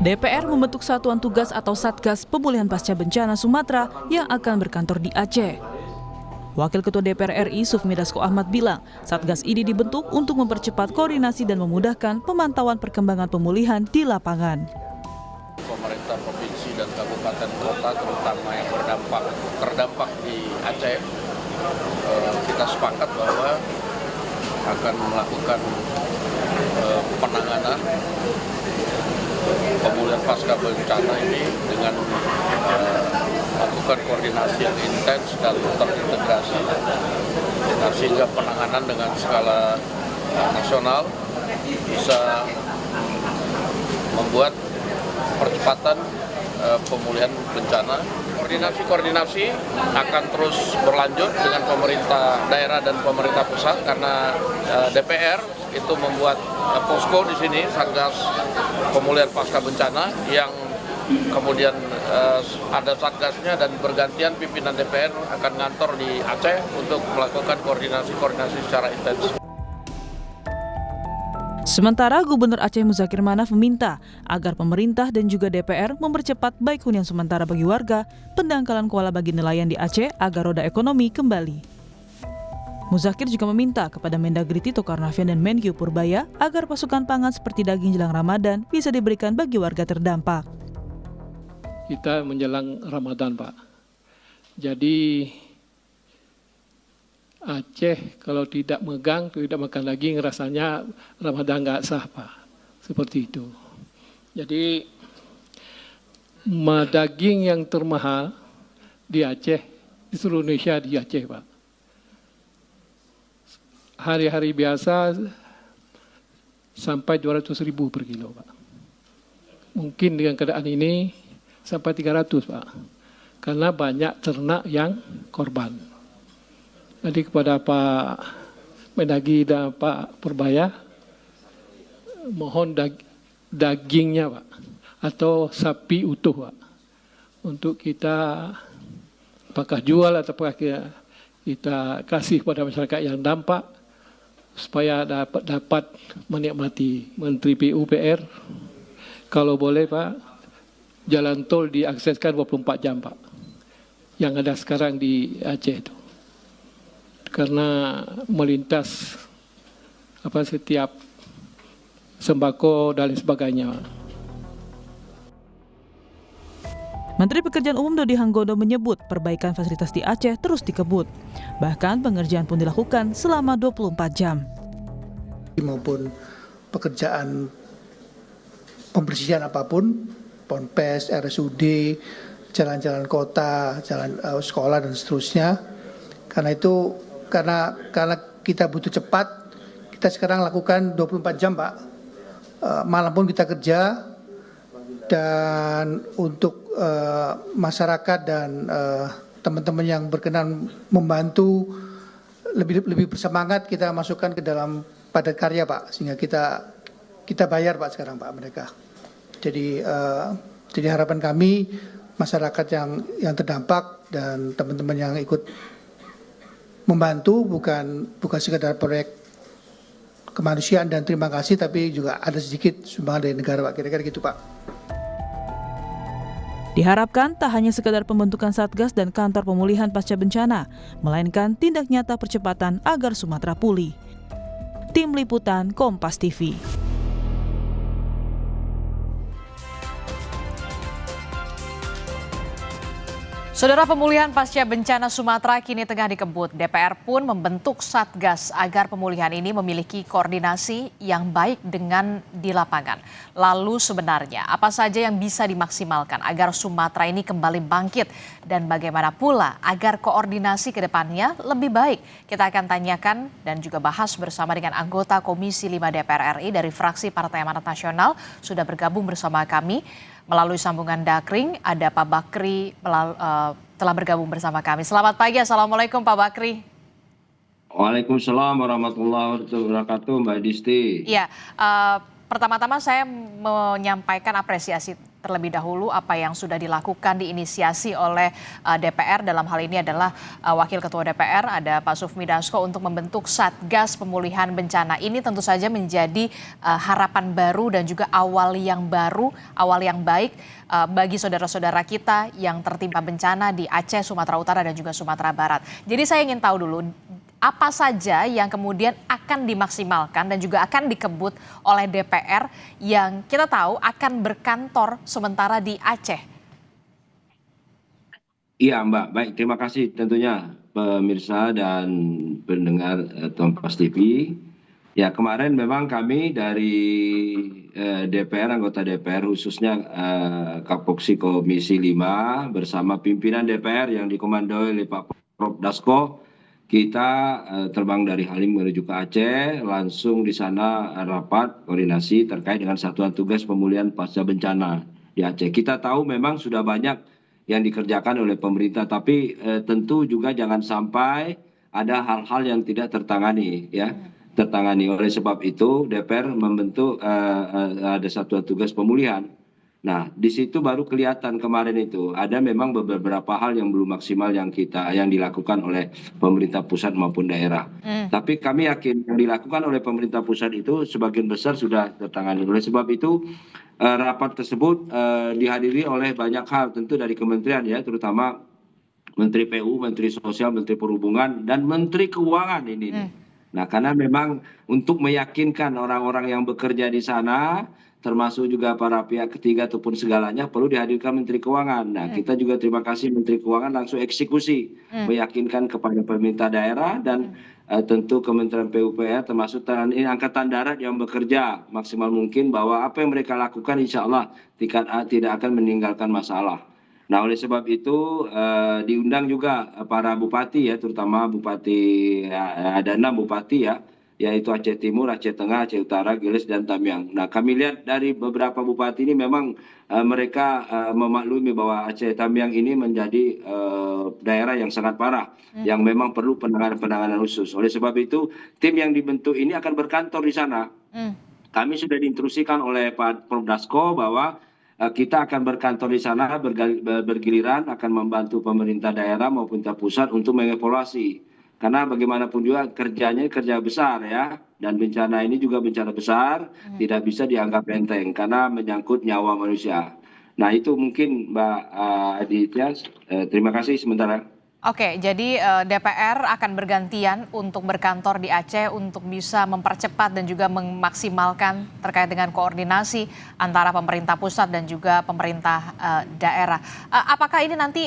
DPR membentuk Satuan Tugas atau Satgas Pemulihan Pasca Bencana Sumatera yang akan berkantor di Aceh. Wakil Ketua DPR RI Sufmi Dasko Ahmad bilang, Satgas ini dibentuk untuk mempercepat koordinasi dan memudahkan pemantauan perkembangan pemulihan di lapangan. Pemerintah provinsi dan kabupaten kota terutama yang terdampak di Aceh, kita sepakat bahwa akan melakukan penanganan pemulihan pasca bencana ini dengan melakukan koordinasi yang intens dan terintegrasi, sehingga penanganan dengan skala nasional bisa membuat percepatan pemulihan bencana. Koordinasi akan terus berlanjut dengan pemerintah daerah dan pemerintah pusat karena DPR itu membuat posko di sini, Satgas Pemulihan Pasca Bencana, yang kemudian ada satgasnya dan bergantian pimpinan DPR akan ngantor di Aceh untuk melakukan koordinasi secara intens. Sementara Gubernur Aceh Muzakir Manaf meminta agar pemerintah dan juga DPR mempercepat baik hunian sementara bagi warga, pendangkalan kuala bagi nelayan di Aceh agar roda ekonomi kembali. Muzakir juga meminta kepada Mendagri Tito Karnavian dan Menkyu Purbaya agar pasukan pangan seperti daging jelang Ramadan bisa diberikan bagi warga terdampak. Kita menjelang Ramadan, Pak. Jadi Aceh kalau tidak makan daging, rasanya Ramadan nggak sah, Pak. Seperti itu. Jadi daging yang termahal di Aceh, di seluruh Indonesia di Aceh, Pak. Hari-hari biasa sampai 200.000 per kilo, Pak. Mungkin dengan keadaan ini sampai 300, Pak. Karena banyak ternak yang korban. Jadi kepada Pak Mendagri dan Pak Purbaya, mohon dagingnya, Pak, atau sapi utuh, Pak, untuk kita apakah jual atau kita kasih pada masyarakat yang dampak supaya dapat menikmati. Menteri PUPR, kalau boleh, Pak, jalan tol diakseskan 24 jam, Pak, yang ada sekarang di Aceh itu. Karena melintas setiap sembako dan lain sebagainya. Menteri Pekerjaan Umum Dodi Hanggondo menyebut perbaikan fasilitas di Aceh terus dikebut. Bahkan pengerjaan pun dilakukan selama 24 jam. Maupun pekerjaan pembersihan apapun, Ponpes, RSUD, jalan-jalan kota, jalan sekolah dan seterusnya. Karena itu karena kita butuh cepat, kita sekarang lakukan 24 jam, Pak. Malam pun kita kerja, dan untuk masyarakat dan teman-teman yang berkenan membantu lebih bersemangat, kita masukkan ke dalam padat karya, Pak, sehingga kita bayar, Pak, sekarang, Pak, mereka. Jadi harapan kami masyarakat yang terdampak dan teman-teman yang ikut membantu bukan sekedar proyek kemanusiaan dan terima kasih, tapi juga ada sedikit sumbangan dari negara, Pak. Kira-kira gitu, Pak. Diharapkan tak hanya sekedar pembentukan Satgas dan kantor pemulihan pasca bencana, melainkan tindak nyata percepatan agar Sumatera pulih. Tim Liputan Kompas TV. Saudara, pemulihan pasca bencana Sumatera kini tengah dikebut. DPR pun membentuk Satgas agar pemulihan ini memiliki koordinasi yang baik dengan di lapangan. Lalu sebenarnya apa saja yang bisa dimaksimalkan agar Sumatera ini kembali bangkit? Dan bagaimana pula agar koordinasi ke depannya lebih baik? Kita akan tanyakan dan juga bahas bersama dengan anggota Komisi 5 DPR RI dari fraksi Partai Amanat Nasional. Sudah bergabung bersama kami melalui sambungan daring. Ada Pak Bakri telah bergabung bersama kami. Selamat pagi, Assalamualaikum Pak Bakri. Waalaikumsalam warahmatullahi wabarakatuh, Mbak Disti. Ya, pertama-tama saya menyampaikan apresiasi terlebih dahulu apa yang sudah dilakukan diinisiasi oleh DPR. Dalam hal ini adalah Wakil Ketua DPR ada Pak Sufmi Dasko untuk membentuk Satgas Pemulihan Bencana. Ini tentu saja menjadi harapan baru dan juga awal yang baru, awal yang baik bagi saudara-saudara kita yang tertimpa bencana di Aceh, Sumatera Utara dan juga Sumatera Barat. Jadi saya ingin tahu dulu apa saja yang kemudian akan dimaksimalkan dan juga akan dikebut oleh DPR yang kita tahu akan berkantor sementara di Aceh. Iya Mbak, baik terima kasih tentunya pemirsa dan pendengar Kompas TV. Ya kemarin memang kami dari DPR, anggota DPR khususnya Kapoksi Komisi 5 bersama pimpinan DPR yang dikomandoi oleh Pak Prof. Dasko, kita terbang dari Halim menuju ke Aceh, langsung di sana rapat koordinasi terkait dengan Satuan Tugas Pemulihan Pasca Bencana di Aceh. Kita tahu memang sudah banyak yang dikerjakan oleh pemerintah, tapi tentu juga jangan sampai ada hal-hal yang tidak tertangani, ya. Oleh sebab itu DPR membentuk ada Satuan Tugas Pemulihan. Nah, di situ baru kelihatan kemarin itu ada memang beberapa hal yang belum maksimal yang dilakukan oleh pemerintah pusat maupun daerah. Tapi kami yakin yang dilakukan oleh pemerintah pusat itu sebagian besar sudah tertangani. Oleh sebab itu rapat tersebut dihadiri oleh banyak hal tentu dari kementerian ya, terutama Menteri PU, Menteri Sosial, Menteri Perhubungan dan Menteri Keuangan ini. Nah, karena memang untuk meyakinkan orang-orang yang bekerja di sana, termasuk juga para pihak ketiga ataupun segalanya, perlu dihadirkan Menteri Keuangan. Nah, kita juga terima kasih Menteri Keuangan langsung eksekusi, meyakinkan kepada pemerintah daerah dan tentu Kementerian PUPR termasuk TNI Angkatan Darat yang bekerja maksimal mungkin bahwa apa yang mereka lakukan insya Allah tidak akan meninggalkan masalah. Nah, oleh sebab itu diundang juga para bupati ya, terutama bupati, ada 6 bupati ya, yaitu Aceh Timur, Aceh Tengah, Aceh Utara, Giles, dan Tamiang. Nah, kami lihat dari beberapa bupati ini memang mereka memaklumi bahwa Aceh Tamiang ini menjadi daerah yang sangat parah, yang memang perlu penanganan khusus. Oleh sebab itu, tim yang dibentuk ini akan berkantor di sana. Kami sudah diinstruksikan oleh Pak Prof. Dasko bahwa kita akan berkantor di sana bergiliran akan membantu pemerintah daerah maupun pemerintah pusat untuk mengevaluasi. Karena bagaimanapun juga kerjanya kerja besar ya, dan bencana ini juga bencana besar, tidak bisa dianggap enteng karena menyangkut nyawa manusia. Nah itu mungkin Mbak Aditya, terima kasih sementara. Oke, jadi DPR akan bergantian untuk berkantor di Aceh untuk bisa mempercepat dan juga memaksimalkan terkait dengan koordinasi antara pemerintah pusat dan juga pemerintah daerah. Apakah ini nanti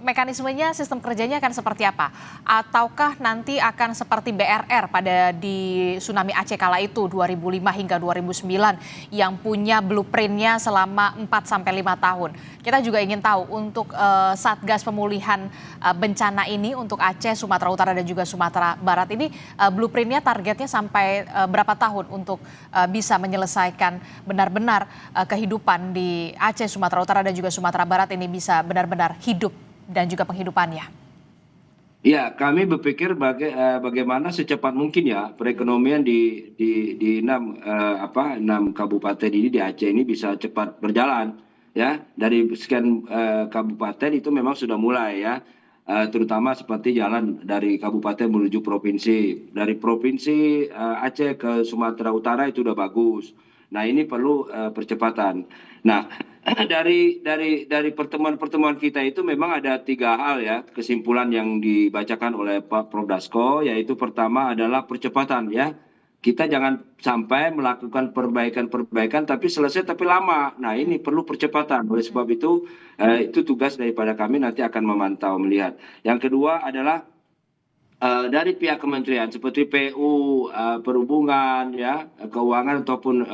mekanismenya, sistem kerjanya akan seperti apa? Ataukah nanti akan seperti BRR pada di tsunami Aceh kala itu 2005 hingga 2009 yang punya blueprintnya selama 4-5 tahun? Kita juga ingin tahu untuk Satgas Pemulihan bencana ini untuk Aceh, Sumatera Utara dan juga Sumatera Barat ini blueprintnya targetnya sampai berapa tahun untuk bisa menyelesaikan benar-benar kehidupan di Aceh, Sumatera Utara dan juga Sumatera Barat ini bisa benar-benar hidup dan juga penghidupannya? Ya, kami berpikir bagaimana secepat mungkin ya perekonomian di 6 kabupaten ini di Aceh ini bisa cepat berjalan ya. Dari sekian kabupaten itu memang sudah mulai ya. Terutama seperti jalan dari kabupaten menuju provinsi, dari provinsi Aceh ke Sumatera Utara itu udah bagus. Nah ini perlu percepatan. Nah dari pertemuan kita itu memang ada 3 hal ya kesimpulan yang dibacakan oleh Pak Prof. Dasko, yaitu pertama adalah percepatan ya. Kita jangan sampai melakukan perbaikan tapi selesai tapi lama. Nah ini perlu percepatan. Oleh sebab itu tugas daripada kami nanti akan memantau melihat. Yang kedua adalah dari pihak kementerian seperti PU, Perhubungan, ya, Keuangan ataupun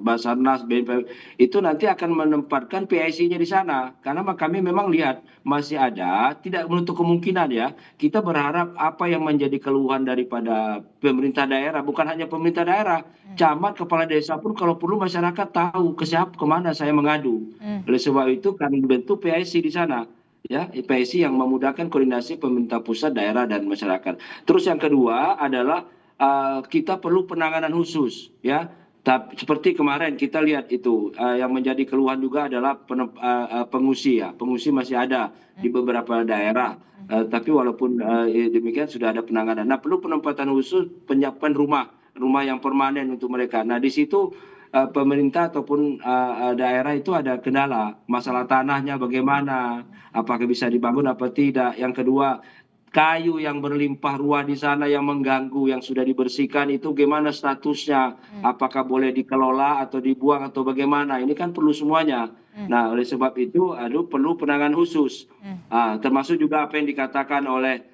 Basarnas, BNPB itu nanti akan menempatkan PIC-nya di sana. Karena kami memang lihat masih ada, tidak menutup kemungkinan ya. Kita berharap apa yang menjadi keluhan daripada pemerintah daerah, bukan hanya pemerintah daerah, camat, kepala desa pun kalau perlu masyarakat tahu kemana saya mengadu. Oleh sebab itu kami bentuk PIC di sana. Ya, PIC yang memudahkan koordinasi pemerintah pusat, daerah dan masyarakat. Terus yang kedua adalah kita perlu penanganan khusus ya. Tapi seperti kemarin kita lihat itu yang menjadi keluhan juga adalah pengungsi ya. Pengungsi masih ada di beberapa daerah. Tapi walaupun demikian sudah ada penanganan. Nah, perlu penempatan khusus, penyiapan rumah yang permanen untuk mereka. Nah, di situ pemerintah ataupun daerah itu ada kendala, masalah tanahnya bagaimana, apakah bisa dibangun apa tidak. Yang kedua, kayu yang berlimpah ruah di sana yang mengganggu, yang sudah dibersihkan itu gimana statusnya, apakah boleh dikelola atau dibuang atau bagaimana, ini kan perlu semuanya. Nah, oleh sebab itu perlu penanganan khusus. Termasuk juga apa yang dikatakan oleh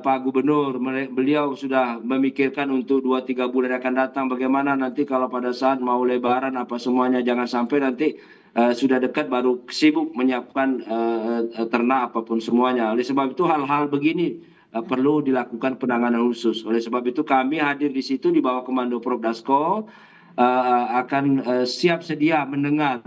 Pak Gubernur, beliau sudah memikirkan untuk 2-3 bulan akan datang bagaimana nanti kalau pada saat mau lebaran apa semuanya, jangan sampai nanti sudah dekat baru sibuk menyiapkan ternak apapun semuanya. Oleh sebab itu hal-hal begini perlu dilakukan penanganan khusus. Oleh sebab itu kami hadir di situ di bawah komando Prof Dasko akan siap sedia mendengar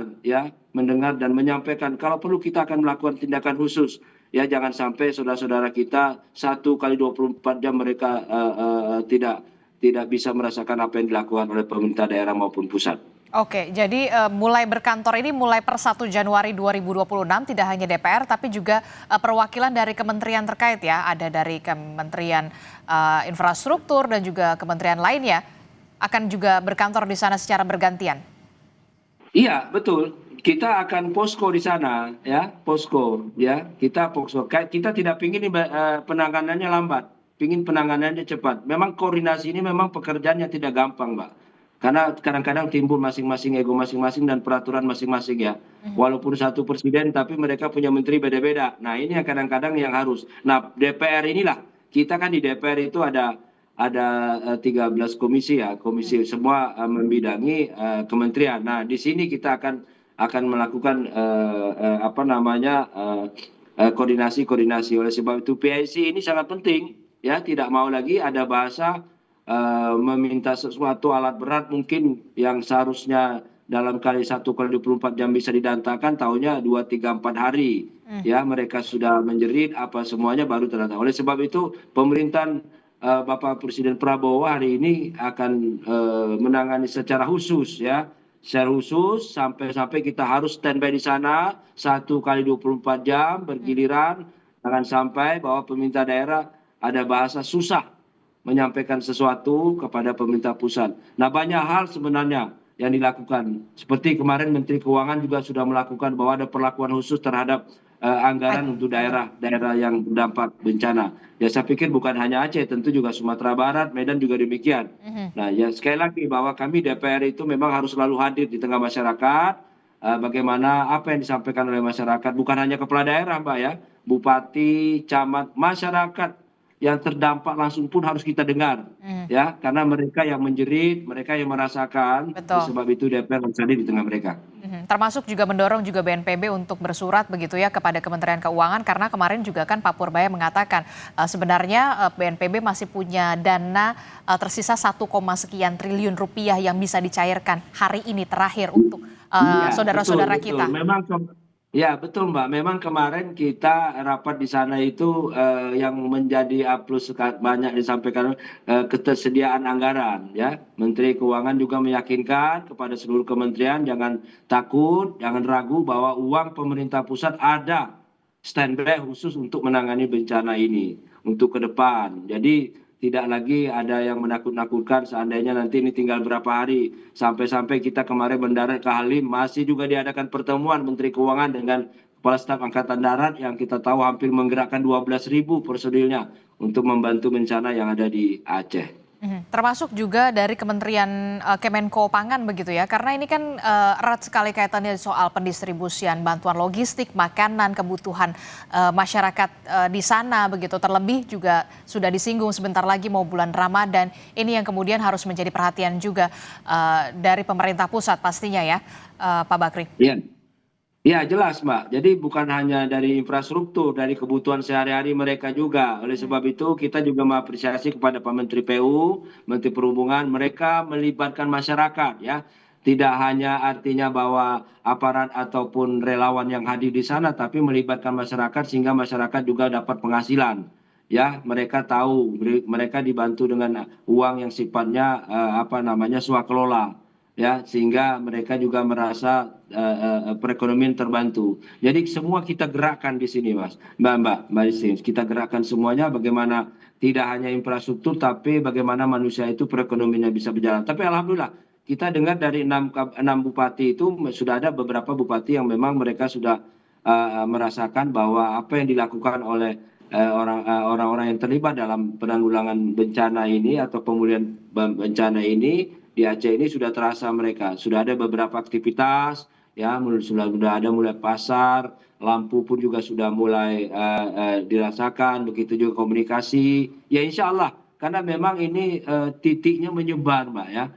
dan menyampaikan kalau perlu kita akan melakukan tindakan khusus. Ya, jangan sampai saudara-saudara kita 1x24 jam mereka tidak bisa merasakan apa yang dilakukan oleh pemerintah daerah maupun pusat. Oke, jadi mulai berkantor ini mulai per 1 Januari 2026 tidak hanya DPR tapi juga perwakilan dari kementerian terkait ya, ada dari Kementerian Infrastruktur dan juga kementerian lainnya akan juga berkantor di sana secara bergantian. Iya, betul. Kita akan posko di sana ya, posko ya. Kita posko. Kita tidak ingin penanganannya lambat, ingin penanganannya cepat. Memang koordinasi ini memang pekerjaan yang tidak gampang, Mbak. Karena kadang-kadang timbul masing-masing ego masing-masing dan peraturan masing-masing ya. Walaupun satu presiden tapi mereka punya menteri beda-beda. Nah, ini yang kadang-kadang yang harus. Nah, DPR inilah, kita kan di DPR itu ada 13 komisi ya, komisi semua membidangi kementerian. Nah, di sini kita akan melakukan koordinasi. Oleh sebab itu PIC ini sangat penting ya, tidak mau lagi ada bahasa meminta sesuatu alat berat mungkin yang seharusnya dalam kali 1x24 jam bisa didatangkan, tahunya 2, 3, 4 hari ya, mereka sudah menjerit apa semuanya baru terdatang. Oleh sebab itu pemerintahan Bapak Presiden Prabowo hari ini akan menangani secara khusus ya, secara khusus sampai kita harus standby di sana 1x24 jam bergiliran. Jangan sampai bahwa pemerintah daerah ada bahasa susah menyampaikan sesuatu kepada pemerintah pusat. Nah, banyak hal sebenarnya yang dilakukan. Seperti kemarin Menteri Keuangan juga sudah melakukan bahwa ada perlakuan khusus terhadap anggaran untuk daerah yang berdampak bencana. Ya, saya pikir bukan hanya Aceh, tentu juga Sumatera Barat, Medan juga demikian. Nah, ya sekali lagi bahwa kami DPR itu memang harus selalu hadir di tengah masyarakat. Bagaimana apa yang disampaikan oleh masyarakat, bukan hanya kepala daerah, Mbak ya, bupati, camat, masyarakat yang terdampak langsung pun harus kita dengar ya, karena mereka yang menjerit, mereka yang merasakan. Sebab itu DPR harus hadir di tengah mereka. Termasuk juga mendorong juga BNPB untuk bersurat begitu ya kepada Kementerian Keuangan, karena kemarin juga kan Pak Purbaya mengatakan sebenarnya BNPB masih punya dana tersisa 1, sekian triliun rupiah yang bisa dicairkan hari ini terakhir untuk saudara-saudara kita. Ya, betul Mbak. Memang kemarin kita rapat di sana itu yang menjadi plus banyak disampaikan ketersediaan anggaran ya. Menteri Keuangan juga meyakinkan kepada seluruh kementerian jangan takut, jangan ragu bahwa uang pemerintah pusat ada standby khusus untuk menangani bencana ini untuk ke depan. Jadi tidak lagi ada yang menakut-nakutkan seandainya nanti ini tinggal berapa hari. Sampai-sampai kita kemarin mendarat ke Halim, masih juga diadakan pertemuan Menteri Keuangan dengan Kepala Staf Angkatan Darat yang kita tahu hampir menggerakkan 12.000 personilnya untuk membantu bencana yang ada di Aceh. Termasuk juga dari Kementerian Kemenko Pangan begitu ya, karena ini kan erat sekali kaitannya soal pendistribusian bantuan logistik, makanan, kebutuhan masyarakat di sana begitu. Terlebih juga sudah disinggung sebentar lagi mau bulan Ramadan, ini yang kemudian harus menjadi perhatian juga dari pemerintah pusat pastinya ya, Pak Bakri. Iya. Ya, jelas Mbak. Jadi bukan hanya dari infrastruktur, dari kebutuhan sehari-hari mereka juga. Oleh sebab itu kita juga mengapresiasi kepada Pak Menteri PU, Menteri Perhubungan, mereka melibatkan masyarakat ya. Tidak hanya artinya bahwa aparat ataupun relawan yang hadir di sana, tapi melibatkan masyarakat sehingga masyarakat juga dapat penghasilan. Ya, mereka tahu, mereka dibantu dengan uang yang sifatnya swakelola. ya, sehingga mereka juga merasa perekonomian terbantu. Jadi semua kita gerakkan di sini, Mas, Mbak Isin. Kita gerakkan semuanya bagaimana tidak hanya infrastruktur, tapi bagaimana manusia itu perekonomiannya bisa berjalan. Tapi alhamdulillah kita dengar dari enam bupati itu sudah ada beberapa bupati yang memang mereka sudah merasakan bahwa apa yang dilakukan oleh orang-orang yang terlibat dalam penanggulangan bencana ini atau pemulihan bencana ini di Aceh ini sudah terasa mereka. Sudah ada beberapa aktivitas, ya, sudah ada mulai pasar, lampu pun juga sudah mulai dirasakan, begitu juga komunikasi. Ya insya Allah, karena memang ini titiknya menyebar, Mbak, ya.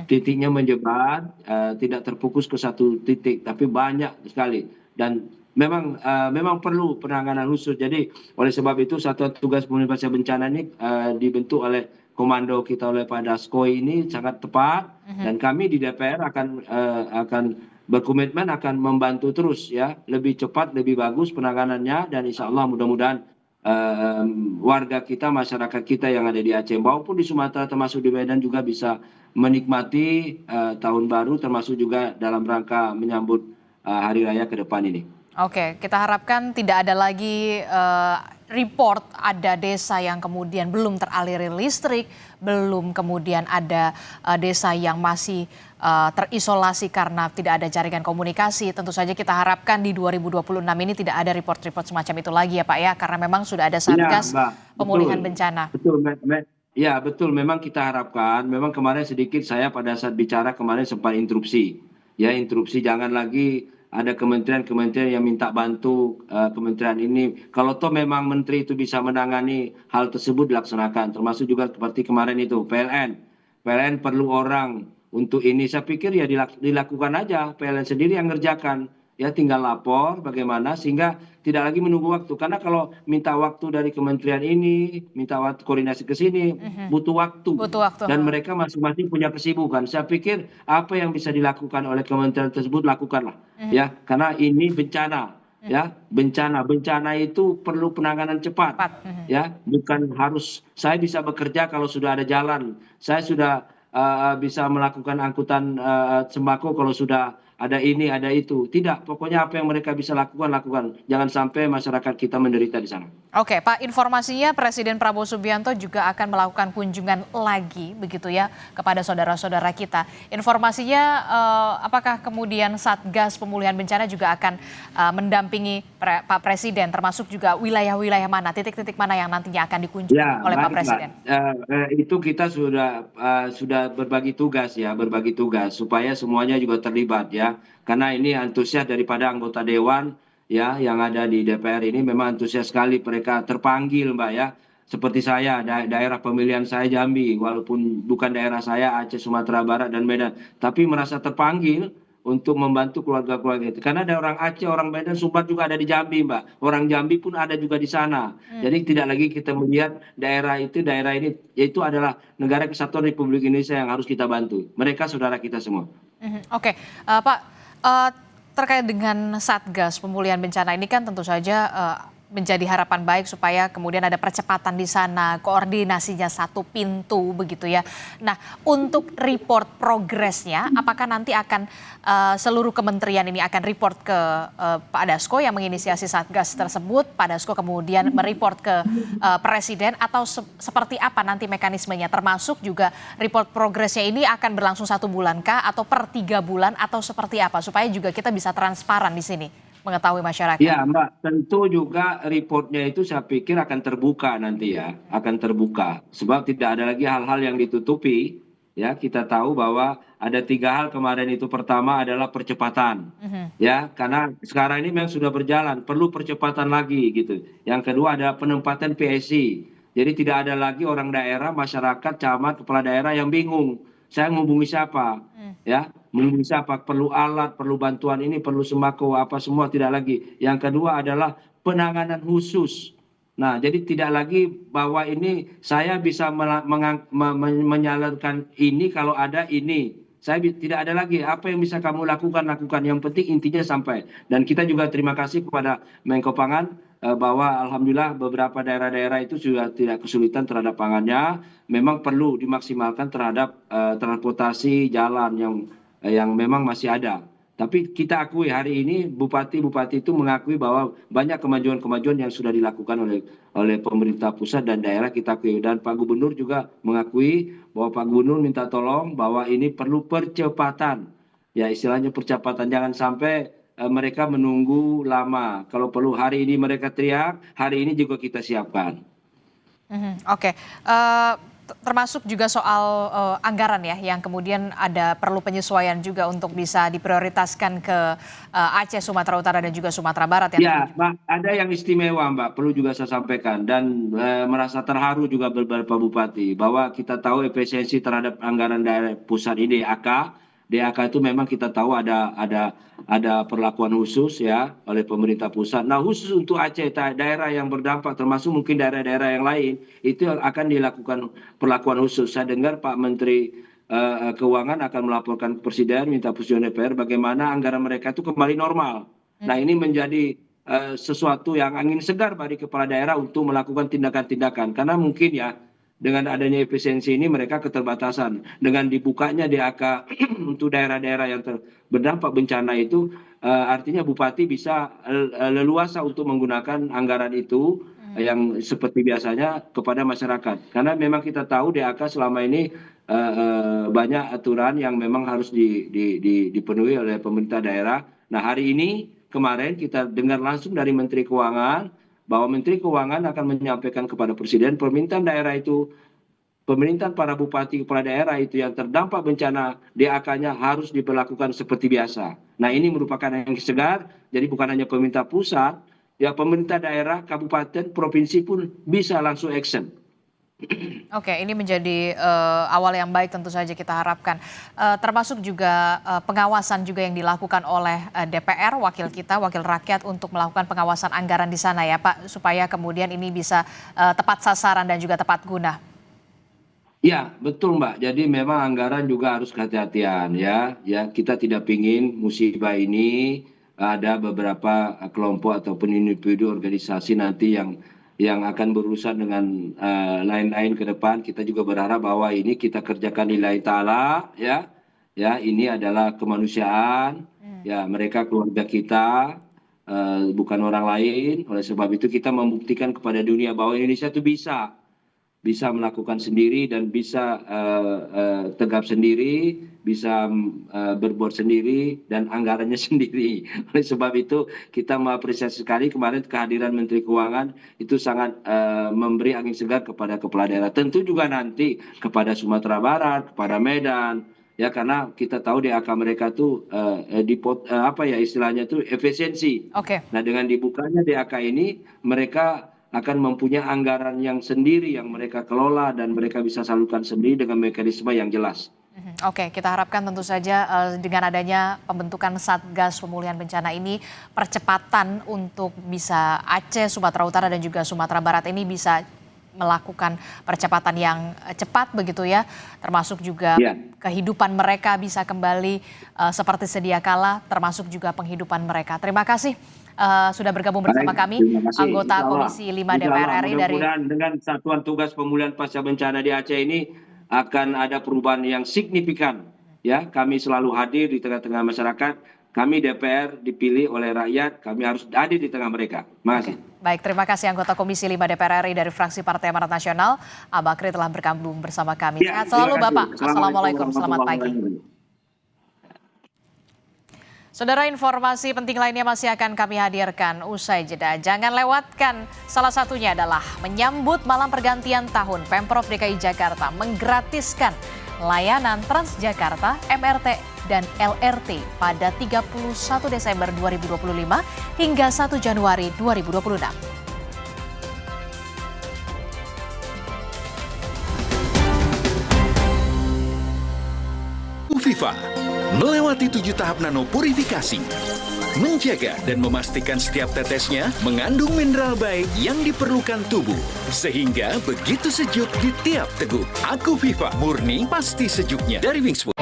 Titiknya menyebar, tidak terfokus ke satu titik, tapi banyak sekali. Dan memang perlu penanganan khusus. Jadi oleh sebab itu Satuan Tugas Pemulihan Pasca Bencana ini dibentuk oleh komando kita oleh Pak Dasko ini sangat tepat, dan kami di DPR akan berkomitmen akan membantu terus, ya, lebih cepat lebih bagus penanganannya, dan insya Allah mudah-mudahan warga kita, masyarakat kita yang ada di Aceh maupun di Sumatera termasuk di Medan juga bisa menikmati tahun baru, termasuk juga dalam rangka menyambut hari raya ke depan ini. Oke, kita harapkan tidak ada lagi report ada desa yang kemudian belum teraliri listrik, belum kemudian ada desa yang masih terisolasi karena tidak ada jaringan komunikasi. Tentu saja kita harapkan di 2026 ini tidak ada report-report semacam itu lagi ya Pak ya, karena memang sudah ada Satgas pemulihan bencana. Betul, ya betul, memang kita harapkan, memang kemarin sedikit saya pada saat bicara kemarin sempat interupsi. Ya, interupsi, jangan lagi ada kementerian-kementerian yang minta bantu kementerian ini. Kalau toh memang menteri itu bisa menangani hal tersebut dilaksanakan. Termasuk juga seperti kemarin itu PLN. PLN perlu orang untuk ini. Saya pikir ya dilakukan aja. PLN sendiri yang ngerjakan. Ya tinggal lapor bagaimana sehingga tidak lagi menunggu waktu. Karena kalau minta waktu dari kementerian ini, minta waktu koordinasi ke sini, butuh waktu. Dan mereka masing-masing punya kesibukan. Saya pikir apa yang bisa dilakukan oleh kementerian tersebut lakukanlah. Ya, karena ini bencana. Ya, bencana itu perlu penanganan cepat. Ya, bukan harus saya bisa bekerja kalau sudah ada jalan. Saya sudah bisa melakukan angkutan sembako kalau sudah ada ini, ada itu. Tidak, pokoknya apa yang mereka bisa lakukan. Jangan sampai masyarakat kita menderita di sana. Oke, Pak, informasinya Presiden Prabowo Subianto juga akan melakukan kunjungan lagi, begitu ya, kepada saudara-saudara kita. Informasinya, apakah kemudian Satgas Pemulihan Bencana juga akan mendampingi Pak Presiden, termasuk juga wilayah-wilayah mana, titik-titik mana yang nantinya akan dikunjungi oleh Pak Presiden? Itu kita sudah berbagi tugas supaya semuanya juga terlibat, ya. Karena ini antusias daripada anggota dewan, ya, yang ada di DPR ini memang antusias sekali, mereka terpanggil, Mbak, ya. Seperti saya, daerah pemilihan saya Jambi, walaupun bukan daerah saya Aceh, Sumatera Barat dan Medan, tapi merasa terpanggil untuk membantu keluarga-keluarga itu. Karena ada orang Aceh, orang Medan, Sumbar juga ada di Jambi, Mbak. Orang Jambi pun ada juga di sana. Jadi tidak lagi kita melihat daerah ini, yaitu adalah negara kesatuan Republik Indonesia yang harus kita bantu. Mereka saudara kita semua. Oke, Pak, terkait dengan Satgas Pemulihan Bencana ini kan tentu saja menjadi harapan baik supaya kemudian ada percepatan di sana, koordinasinya satu pintu begitu ya. Nah, untuk report progresnya, apakah nanti akan seluruh kementerian ini akan report ke Pak Dasko yang menginisiasi Satgas tersebut, Pak Dasko kemudian mereport ke Presiden, atau seperti apa nanti mekanismenya? Termasuk juga report progresnya ini akan berlangsung 1 bulan kah, atau per 3 bulan, atau seperti apa? Supaya juga kita bisa transparan di sini mengetahui masyarakat. Ya Mbak, tentu juga reportnya itu saya pikir akan terbuka nanti, ya, akan terbuka. Sebab tidak ada lagi hal-hal yang ditutupi, ya. Kita tahu bahwa ada 3 hal kemarin itu. Pertama adalah percepatan, ya, karena sekarang ini memang sudah berjalan, perlu percepatan lagi gitu. Yang kedua ada penempatan PSC, jadi tidak ada lagi orang daerah, masyarakat, camat, kepala daerah yang bingung. Saya menghubungi siapa, ya, menghubungi siapa, perlu alat, perlu bantuan ini, perlu sembako, apa semua tidak lagi. Yang kedua adalah penanganan khusus. Nah, jadi tidak lagi bahwa ini saya bisa menyalurkan ini kalau ada ini. Saya tidak ada lagi apa yang bisa kamu lakukan. Yang penting intinya sampai. Dan kita juga terima kasih kepada Menko Pangan bahwa alhamdulillah beberapa daerah-daerah itu sudah tidak kesulitan terhadap pangannya. Memang perlu dimaksimalkan terhadap transportasi jalan yang yang memang masih ada. Tapi kita akui hari ini bupati-bupati itu mengakui bahwa banyak kemajuan-kemajuan yang sudah dilakukan oleh pemerintah pusat dan daerah, kita akui. Dan Pak Gubernur juga mengakui bahwa Pak Gubernur minta tolong bahwa ini perlu percepatan. Ya istilahnya percepatan, jangan sampai mereka menunggu lama. Kalau perlu hari ini mereka teriak, hari ini juga kita siapkan. Oke. Termasuk juga soal anggaran ya, yang kemudian ada perlu penyesuaian juga untuk bisa diprioritaskan ke Aceh, Sumatera Utara dan juga Sumatera Barat. Ya, Mbak, ada yang istimewa Mbak, perlu juga saya sampaikan dan merasa terharu juga beberapa bupati bahwa kita tahu efisiensi terhadap anggaran daerah pusat ini DAK itu memang kita tahu ada perlakuan khusus ya oleh pemerintah pusat. Nah khusus untuk Aceh, daerah yang berdampak termasuk mungkin daerah-daerah yang lain itu akan dilakukan perlakuan khusus. Saya dengar Pak Menteri Keuangan akan melaporkan ke Presiden, minta persetujuan DPR bagaimana anggaran mereka itu kembali normal. Nah ini menjadi sesuatu yang angin segar bagi kepala daerah untuk melakukan tindakan-tindakan karena mungkin ya dengan adanya efisiensi ini mereka keterbatasan. Dengan dibukanya DAK untuk daerah-daerah yang berdampak bencana itu artinya bupati bisa leluasa untuk menggunakan anggaran itu yang seperti biasanya kepada masyarakat. Karena memang kita tahu DAK selama ini banyak aturan yang memang harus dipenuhi oleh pemerintah daerah. Nah hari ini kemarin kita dengar langsung dari Menteri Keuangan bahwa Menteri Keuangan akan menyampaikan kepada Presiden permintaan daerah itu, permintaan para bupati kepala daerah itu yang terdampak bencana DAK-nya harus diberlakukan seperti biasa. Nah ini merupakan yang segar, jadi bukan hanya pemerintah pusat, ya pemerintah daerah, kabupaten, provinsi pun bisa langsung action. Oke, ini menjadi awal yang baik tentu saja kita harapkan. Termasuk juga pengawasan juga yang dilakukan oleh DPR, wakil rakyat untuk melakukan pengawasan anggaran di sana ya Pak, supaya kemudian ini bisa tepat sasaran dan juga tepat guna. Ya betul Mbak, jadi memang anggaran juga harus kehati-hatian ya. Kita tidak ingin musibah ini ada beberapa kelompok ataupun individu organisasi nanti yang akan berurusan dengan lain-lain ke depan. Kita juga berharap bahwa ini kita kerjakan lillahi ta'ala ya ini adalah kemanusiaan ya, mereka keluarga kita bukan orang lain. Oleh sebab itu kita membuktikan kepada dunia bahwa Indonesia itu bisa melakukan sendiri dan bisa tegap sendiri, bisa berbuat sendiri dan anggarannya sendiri. Oleh sebab itu kita mengapresiasi sekali kemarin kehadiran Menteri Keuangan itu sangat memberi angin segar kepada kepala daerah. Tentu juga nanti kepada Sumatera Barat, kepada Medan, ya karena kita tahu DAK mereka tuh istilahnya tuh efisiensi. Oke. Nah dengan dibukanya DAK ini mereka akan mempunyai anggaran yang sendiri yang mereka kelola dan mereka bisa salurkan sendiri dengan mekanisme yang jelas. Oke, kita harapkan tentu saja dengan adanya pembentukan Satgas Pemulihan Bencana ini, percepatan untuk bisa Aceh, Sumatera Utara dan juga Sumatera Barat ini bisa melakukan percepatan yang cepat begitu ya, termasuk juga kehidupan mereka bisa kembali seperti sedia kala, termasuk juga penghidupan mereka. Terima kasih sudah bergabung bersama kami, anggota Komisi 5 DPR RI dari. Mudah-mudahan dengan Satuan Tugas Pemulihan Pasca Bencana di Aceh ini akan ada perubahan yang signifikan. Ya, kami selalu hadir di tengah-tengah masyarakat. Kami DPR dipilih oleh rakyat, kami harus hadir di tengah mereka. Makasih. Baik, terima kasih anggota Komisi 5 DPR RI dari fraksi Partai Amanat Nasional, Abakri telah bergabung bersama kami. Sehat selalu Bapak. Assalamualaikum, selamat pagi. Saudara, informasi penting lainnya masih akan kami hadirkan usai jeda. Jangan lewatkan, salah satunya adalah menyambut malam pergantian tahun. Pemprov DKI Jakarta menggratiskan layanan Transjakarta, MRT, dan LRT pada 31 Desember 2025 hingga 1 Januari 2026. Viva melewati 7 tahap nanopurifikasi, menjaga dan memastikan setiap tetesnya mengandung mineral baik yang diperlukan tubuh, sehingga begitu sejuk di tiap teguk. Aku Viva, murni pasti sejuknya dari Wings Food.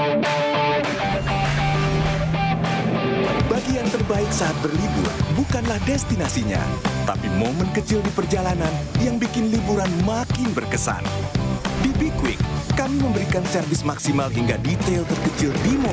Bagi yang terbaik saat berlibur bukanlah destinasinya, tapi momen kecil di perjalanan yang bikin liburan makin berkesan. Di Be Quick, kami memberikan servis maksimal hingga detail terkecil di mobil.